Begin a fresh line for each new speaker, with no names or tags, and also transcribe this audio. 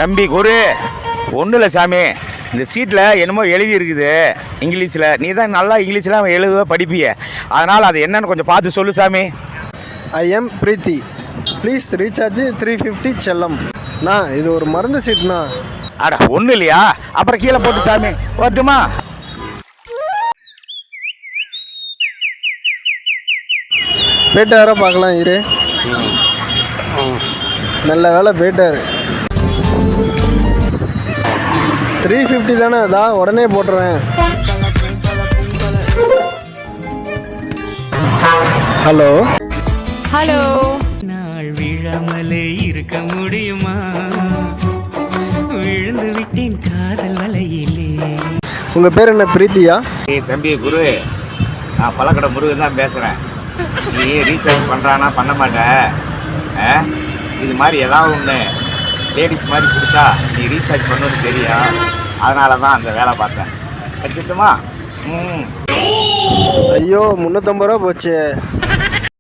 தம்பி குரு ஒன்றும் இல்லை சாமி, இந்த சீட்டில் என்னமோ எழுதி இருக்குது இங்கிலீஷில். நீ தான் நல்லா இங்கிலீஷில் எழுத படிப்பிய, அதனால் அது என்னன்னு கொஞ்சம் பார்த்து சொல்லு சாமி.
I am Preethi, please recharge 350 செல்லம். இது ஒரு மருந்து சீட்ண்ணா.
அட ஒன்றும் இல்லையா, அப்புறம் கீழே போட்டு சாமி வரட்டுமா?
போயிட்டாரா பார்க்கலாம் இரு. நல்ல வேலை போயிட்டாரு. 350 தானே, அதான் உடனே போட்டுருவேன். Hello
hello.
நாள் விழாமலே இருக்க முடியுமா? விழுந்து விட்டேன் காதல் வலையிலே.
உங்கள் பேர் என்ன, பிரீத்தியா?
ஏய் தம்பி குரு, நான் பழக்கடை முருகன் தான் பேசுகிறேன். நீ ரீசார்ஜ் பண்ணுறானா பண்ண மாட்டேன். இது மாதிரி ஏதாவது ஒன்று லேடிஸ் மாதிரி கொடுத்தா நீ ரீசார்ஜ் பண்ணணும்னு தெரியும், அதனால தான் அந்த வேலை பார்த்தேன். வச்சுட்டுமா?
ஐயோ 350 ரூபா போச்சு.